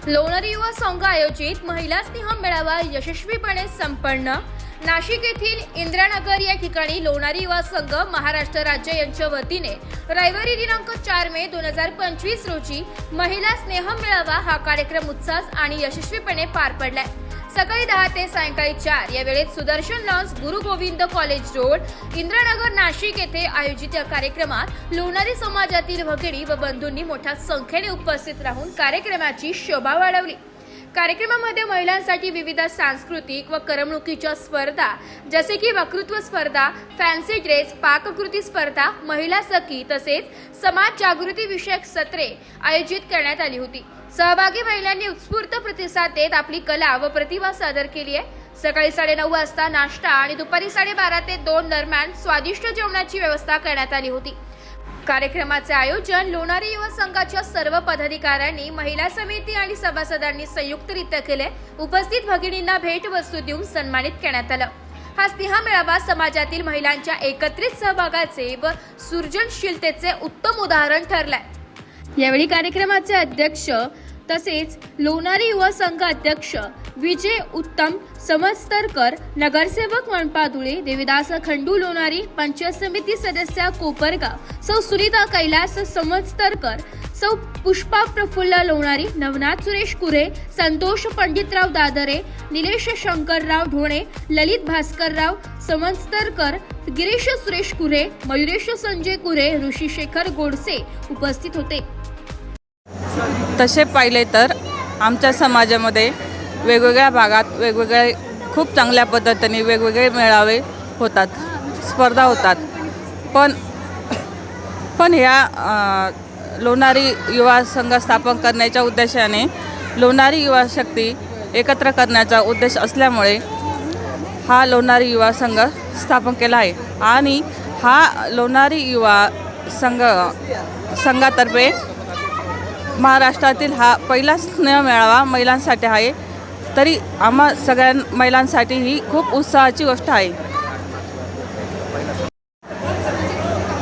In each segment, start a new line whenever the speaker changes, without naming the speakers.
लोणारी युवा संघ आयोजित महिला स्नेह मेळावा यशस्वीपणे संपन्न। नाशिक येथील इंदिरानगर या ठिकाणी लोणारी युवा संघ महाराष्ट्र राज्य यांच्या वतीने रविवारी दिनांक 4 मे 2025 रोजी महिला स्नेह मेळावा हा कार्यक्रम उत्साह आणि यशस्वीपणे पार पडलाय। सकाळी 10 ते सायंकाळी 4 या वेळेत सुदर्शन लॉन्स गुरु गोविंद कॉलेज रोड इंदिरानगर नाशिक येथे आयोजित या कार्यक्रमात लोणारी समाजातील भगिनी व बंधूंनी मोठ्या संख्येने उपस्थित राहून कार्यक्रमाची शोभा वाढवली। कार्यक्रमामध्ये महिलांसाठी विविध सांस्कृतिक व करमणुकीच्या स्पर्धा जसे की वक्तृत्व स्पर्धा, फॅन्सी ड्रेस, पाककृती स्पर्धा, महिला सखी तसेच समाज जागृती विषयक सत्रे आयोजित करण्यात आली होती। सहभागी महिलांनी उत्स्फूर्त प्रतिसाद देत आपली कला व प्रतिभा सादर केली आहे। सकाळी 9:30 वाजता नाश्ता आणि दुपारी 12:30 ते 2 दरम्यान स्वादिष्ट जेवणाची व्यवस्था करण्यात आली होती। कार्यक्रमाचे आयोजन लोणारी युवा संघाच्या सर्व पदाधिकाऱ्यांनी, महिला समिती आणि सभासदांनी संयुक्तरित्या केले। उपस्थित भगिनींना भेटवस्तू देऊन सन्मानित करण्यात आलं। हा स्नेह मेळावा समाजातील महिलांच्या एकत्रित सहभागाचे व सृजनशीलतेचे उत्तम उदाहरण ठरलाय। यावेळी कार्यक्रमाचे अध्यक्ष तसेच लोणारी युवा संघ अध्यक्ष विजय उत्तम समस्तरकर, नगरसेवक मनपाधुळे, देविदास खंडू लोणारी, पंचायत समिती सदस्य कोपरगाव, सौ सुनीता कैलास समस्तरकर, सौ पुष्पा प्रफुल्ल लोणारी, नवनाथ सुरेश कुरे, संतोष पंडितराव दादरे, निलेश शंकरराव ढोणे, ललित भास्करराव समस्तरकर, गिरीश सुरेश कुरे, मयुरेश संजय कुरे, ऋषिशेखर गोडसे उपस्थित होते।
तसे पाहिले तर आमच्या समाजामध्ये वेगवेगळ्या भागात वेगवेगळे खूप चांगल्या पद्धतीने वेगवेगळे मेळावे होतात, स्पर्धा होतात। पण ह्या लोणारी युवा संघ स्थापन करण्याच्या उद्देशाने लोणारी युवा शक्ती एकत्र करण्याचा उद्देश असल्यामुळे हा लोणारी युवा संघ स्थापन केला आहे। आणि हा लोणारी युवा संघातर्फे महाराष्ट्रातील हा पहिला स्नेह मेळावा महिलांसाठी आहे। तरी आम्हा सगळ्या महिलांसाठी ही खूप उत्साहाची गोष्ट आहे।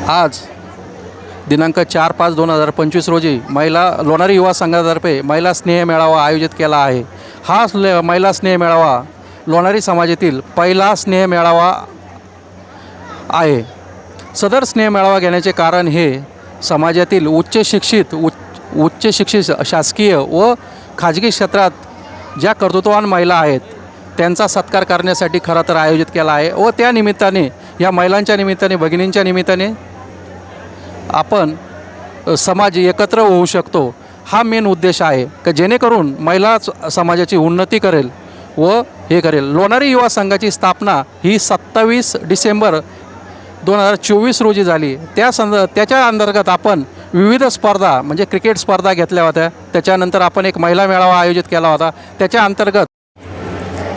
आज दिनांक 4/5/2025 रोजी लोणारी युवा संघातर्फे महिला स्नेह मेळावा आयोजित केला आहे। हा महिला स्नेह मेळावा लोणारी समाजातील पहिला स्नेह मेळावा आहे। सदर स्नेह मेळावा घेण्याचे कारण हे समाजातील उच्च शिक्षित शासकीय व खाजगी क्षेत्रात ज्या कर्तृत्ववान महिला आहेत त्यांचा सत्कार करण्यासाठी खरं तर आयोजित केला आहे। व त्या निमित्ताने या महिलांच्या निमित्ताने, भगिनींच्या निमित्ताने आपण समाज एकत्र होऊ शकतो, हा मेन उद्देश आहे की जेणेकरून महिला समाजाची उन्नती करेल व हे करेल। लोणारी युवा संघाची स्थापना ही 27 डिसेंबर 2024 रोजी झाली। त्याच्या अंतर्गत आपण विविध स्पर्धा म्हणजे क्रिकेट स्पर्धा घेतल्या होत्या। त्याच्यानंतर आपण एक महिला मेळावा आयोजित केला होता। त्याच्या अंतर्गत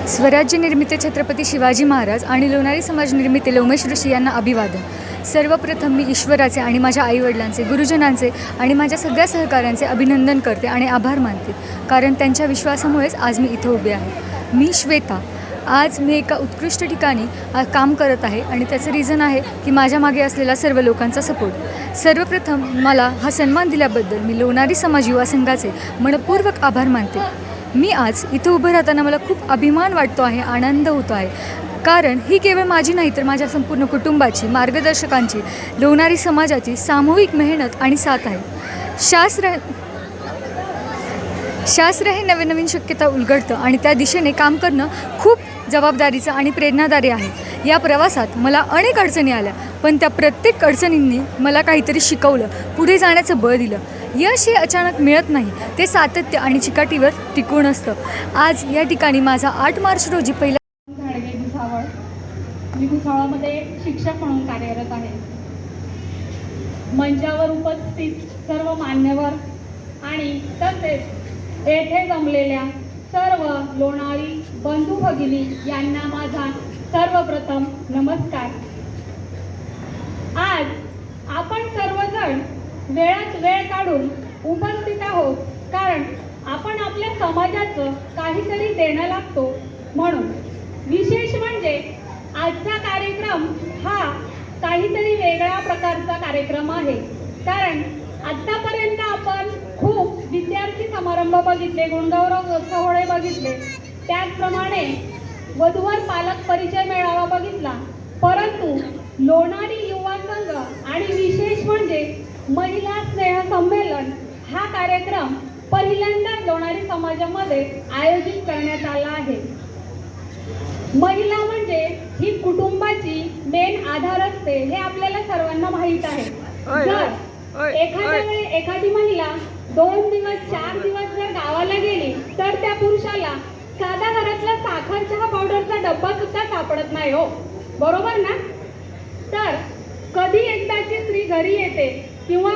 स्वराज्य निर्मिती छत्रपती शिवाजी महाराज आणि लोणारी समाज निर्मिती लोमेश ऋषी यांना अभिवादन। सर्वप्रथम मी ईश्वराचे आणि माझ्या आईवडिलांचे, गुरुजनांचे आणि माझ्या सगळ्या सहकाऱ्यांचे अभिनंदन करते आणि आभार मानते, कारण त्यांच्या विश्वासामुळेच आज मी इथं उभे आहे। मी श्वेता, आज मी एका उत्कृष्ट ठिकाणी काम करत आहे आणि त्याचं रिझन आहे की माझ्या मागे असलेला सर्व लोकांचा सपोर्ट। सर्वप्रथम मला हा सन्मान दिल्याबद्दल मी लोणारी समाज युवा संघाचे मनपूर्वक आभार मानते। मी आज इथं उभं राहताना मला खूप अभिमान वाटतो आहे, आनंद होतो आहे, कारण ही केवळ माझी नाही तर माझ्या संपूर्ण कुटुंबाची, मार्गदर्शकांची, लोणारी समाजाची सामूहिक मेहनत आणि साथ आहे। शास्त्र हे नवीन शक्यता उलगडतं आणि त्या दिशेने काम करणं खूप जबाबदारीचं आणि प्रेरणादायी आहे। या प्रवासात मला अनेक अडचणी आल्या, पण त्या प्रत्येक अडचणींनी मला काहीतरी शिकवलं, पुढे जाण्याचं बळ दिलं। यश हे अचानक मिळत नाही, ते सातत्य आणि चिकाटीवर टिकून असतं। आज या ठिकाणी माझा 8 मार्च रोजी पहिला
मी भुसावळमध्ये शिक्षक म्हणून कार्यरत आहे। मंचावर उपस्थित सर्व मान्यवर आणि तसेच येथे जमलेल्या सर्व लोणारी बंधू भगिनी यांना माझा सर्वप्रथम नमस्कार। आज आपण सर्वजण वेळात वेळ काढून उपस्थित आहोत, कारण आपण आपल्या समाजाचं काहीतरी देणं लागतो म्हणून। विशेष म्हणजे आजचा कार्यक्रम हा काहीतरी वेगळ्या प्रकारचा कार्यक्रम आहे, कारण आतापर्यंत आपण खूप विद्यार्थी समारंभ बघितले, गुणगौरव सोहळे बघितले, त्याचप्रमाणे वधूवर पालक परिचय मेळावा बघितला, परंतु लोणारी युवा संघ आणि विशेष म्हणजे महिला स्नेह संमेलन हा कार्यक्रम पहिल्यांदाच लोणारी समाजामध्ये आयोजित करण्यात आला आहे. महिला म्हणजे ही कुटुंबाची मेन आधार असते हे आपल्याला सर्वांना माहीत आहे. जर एखाद्या वेळी एखादी महिला 2 दिवस 4 दिवस जर गावाला गेली तर त्या पुरुषाला साधा घरातला साखर चहा पावडरचा डब्बा सुद्धा सापडत नाही हो, बरोबर ना? तर कधी एकदाची स्त्री घरी येते किंवा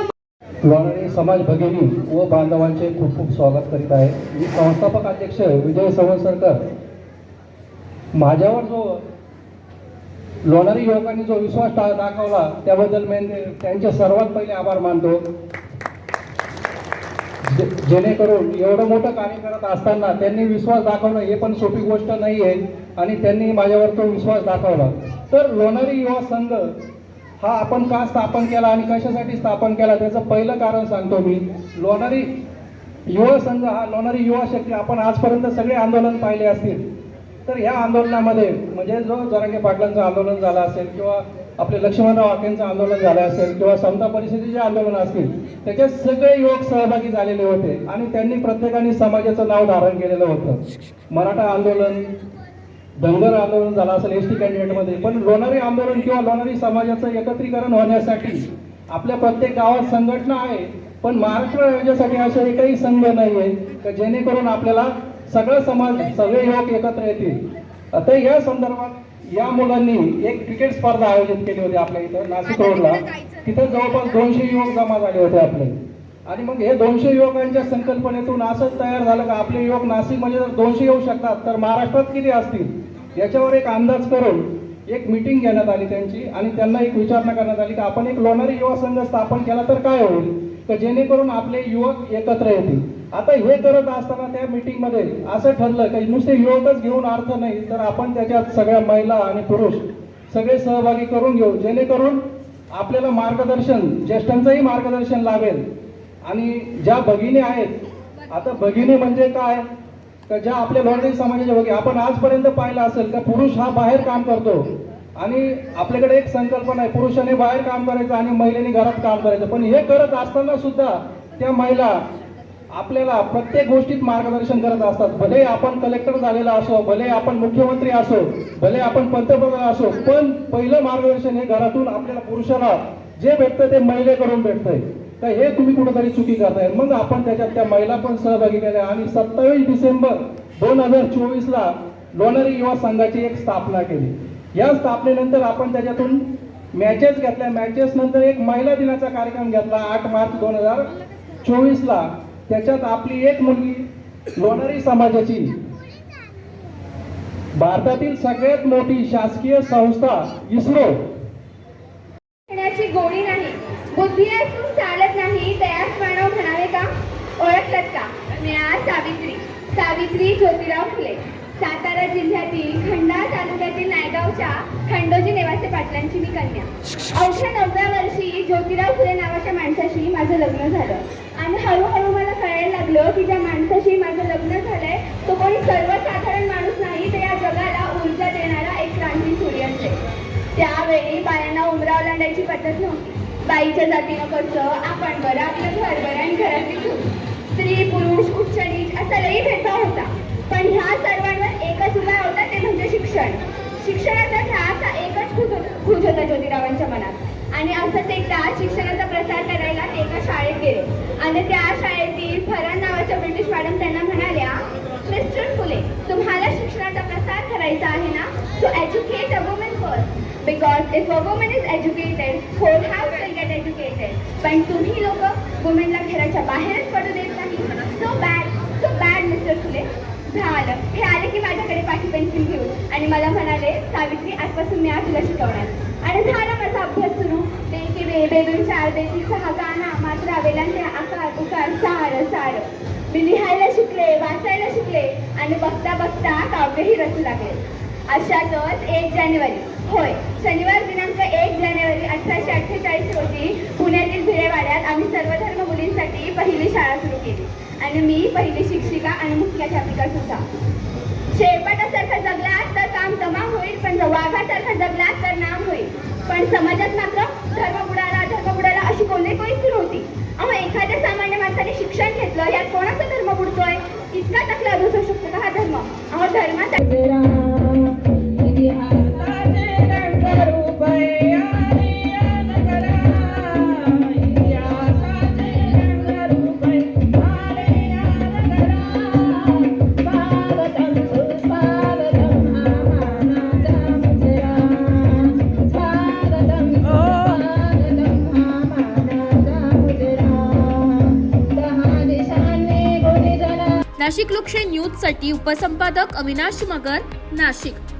लोणारी समाज भगिनी व बांधवांचे खूप खूप स्वागत करीत आहे. मी संस्थापक अध्यक्ष विजय सवनसरकर. माझ्यावर जो लोणारी युवकांनी जो विश्वास दाखवला त्याबद्दल मी त्यांचे सर्वात पहिले आभार मानतो. जेणेकरून एवढं मोठं कार्य करत असताना त्यांनी विश्वास दाखवणं हे पण सोपी गोष्ट नाही आहे आणि त्यांनी माझ्यावर तो विश्वास दाखवला. तर लोणारी युवा संघ हा आपण का स्थापन केला आणि कशासाठी स्थापन केला त्याचं पहिलं कारण सांगतो मी. लोणारी युवा संघ हा लोणारी युवा शक्ती आपण आजपर्यंत सगळे आंदोलन पाहिले असतील. तर ह्या आंदोलनामध्ये म्हणजे जो जरांगे पाटलांचं आंदोलन झालं असेल किंवा आपले लक्ष्मणराव आखेंचं आंदोलन झालं असेल किंवा समता परिषदेचे आंदोलन असतील त्याच्यात सगळे युवक सहभागी झालेले होते आणि त्यांनी प्रत्येकाने समाजाचं नाव धारण केलेलं होतं. मराठा आंदोलन, धनगर आंदोलन झालं असेल एसटी कॅन्डिडेटमध्ये, पण लोणारी आंदोलन किंवा लोणारी समाजाचं एकत्रीकरण होण्यासाठी आपल्या प्रत्येक गावात संघटना आहे, पण महाराष्ट्र राज्यासाठी असा एकही संघ नाही आहे की जेणेकरून आपल्याला सगळं समाज सगळे युवक एकत्र येतील. आता या संदर्भात या मुलांनी एक क्रिकेट स्पर्धा आयोजित केली होती आपल्या इथं नाशिक रोडला. तिथं जवळपास 200 युवक जमा झाले होते आपले. आणि मग हे 200 युवकांच्या संकल्पनेतून असंच तयार झालं का आपले युवक नाशिकमध्ये जर 200 येऊ शकतात तर महाराष्ट्रात किती असतील याच्यावर एक अंदाज करून एक मीटिंग घेण्यात आली त्यांची आणि त्यांना एक विचारणा करण्यात आली की आपण एक लोणारी युवा संघ स्थापन केला तर काय होईल, तर जेणेकरून आपले युवक एकत्र येतील. आता हे करत असताना त्या मीटिंगमध्ये असं ठरलं की नुसते युवकच घेऊन अर्थ नाही, तर आपण त्याच्यात सगळ्या महिला आणि पुरुष सगळे सहभागी करून घेऊ, जेणेकरून आपल्याला मार्गदर्शन, ज्येष्ठांचंही मार्गदर्शन लाभेल. आणि ज्या भगिनी आहेत, आता भगिनी म्हणजे काय तर ज्या आपल्या लोणारी समाजाच्या भगिनी आपण आजपर्यंत पाहिलं असेल का पुरुष हा बाहेर काम करतो आणि आपल्याकडे एक संकल्पना आहे पुरुषाने बाहेर काम करायचं आणि महिलेने घरात काम करायचं, पण हे करत असताना सुद्धा त्या महिला आपल्याला प्रत्येक गोष्टीत मार्गदर्शन करत असतात. भले आपण कलेक्टर झालेला असो, भले आपण मुख्यमंत्री असो, भले आपण पंतप्रधान असो, पण पहिलं मार्गदर्शन हे घरातून आपल्याला पुरुषाला जे भेटतं ते महिलेकडून भेटतंय. तर हे तुम्ही कुठेतरी चुकी करताय. मग आपण त्याच्यात त्या महिला पण सहभागी केल्या आणि 27 डिसेंबर 2024ला लोणारी युवा संघाची एक स्थापना केली. या स्थापनेनंतर आपण त्याच्यातून मॅचेस घेतल्या. मॅचेस नंतर एक महिला दिनाचा कार्यक्रम घेतला 8 मार्च 2024ला. त्याच्यात आपली एक मुलगी लोणारी समाजाची भारतातील सगळ्यात मोठी शासकीय संस्था इस्रो
गोडी नाही, बुद्धी असून चालत नाही, त्यास मानव म्हणावे का? ओळखलत का? मी आज सावित्री ज्योतिराव फुले, सातारा जिल्ह्यातील खंडाळा तालुक्यातील नायगावच्या खंडोजी नेवासे पाटलांची मी कन्या. अवघ्या 9व्या वर्षी ज्योतिराव फुले नावाच्या माणसाशी माझं लग्न झालं आणि हळूहळू मला कळायला लागलं की ज्या माणसाशी माझं लग्न झालंय तो कोणी सर्वसाधारण माणूस नाही, तर या जगाला ऊर्जा देणारा एक क्रांती सूर्य असेल. त्यावेळी बायांना उमराव लांडायची पद्धत नव्हती. बाईच्या जातीनं कसं आपण बरं, आपलं घर बरं आणि घरातली चूक, स्त्री पुरुष उच्च नीच असा लई भेदभाव होता. पण ह्या सर्वांवर एकच उपाय होता, ते म्हणजे शिक्षण. शिक्षणाचा ध्यास हा एकच खूज होता ज्योतिरावांच्या मनात. आणि असंच एकदा शिक्षणाचा प्रसार करायला ते एका शाळेत गेले आणि त्या शाळेतील फरान नावाच्या ब्रिटिश मॅडम त्यांना म्हणाल्या, मिस्टर फुले, तुम्हाला शिक्षणाचा प्रसार करायचा आहे ना, so educate a woman first, because if a woman is educated, whole house will get educated. पण तुम्ही लोक वुमेनला घराच्या बाहेरच पडू देत नाही. So bad mister Phule. झालं, हे आले की माझ्याकडे पाठी पेन्सिल घेऊन आणि मला म्हणाले, सावित्री, आजपासून मी तुला शिकवणार. आणि झाला माझा अभ्यास सुरू. बेकी बे, बेदून 4, बेकी 6, गाणा, मात्रा, वेलांट्या, आकार, उकार, सार. मी लिहायला शिकले, वाचायला शिकले आणि बघता बघता काव्यही रचू लागले. अशातच 1 जानेवारी, होय, शनिवार दिनांक 1 जानेवारी 1848 रोजी पुण्यातील भिडेवाड्यात आम्ही सर्वधर्म मुलींसाठी पहिली शाळा सुरू केली आणि मी पहिली शिक्षिका आणि मुख्याध्यापिका सुद्धा. शेळपाटासारखा जगलात तर काम तमाम होईल, पण वाघासारखा जगलात तर नाम होईल. पण समाजात मात्र धर्म बुडाला अशी कोल्हेकोई सुरू होती. अहो, एखाद्या सामान्य माणसाने शिक्षण घेतलं, यात कोणाचा धर्म बुडतोय? इतका टकला असू शकतो का हा धर्म? अहो, धर्मासाठी
नाशिक लोकशाही न्यूजसाठी उपसंपादक अविनाश मगर, नाशिक.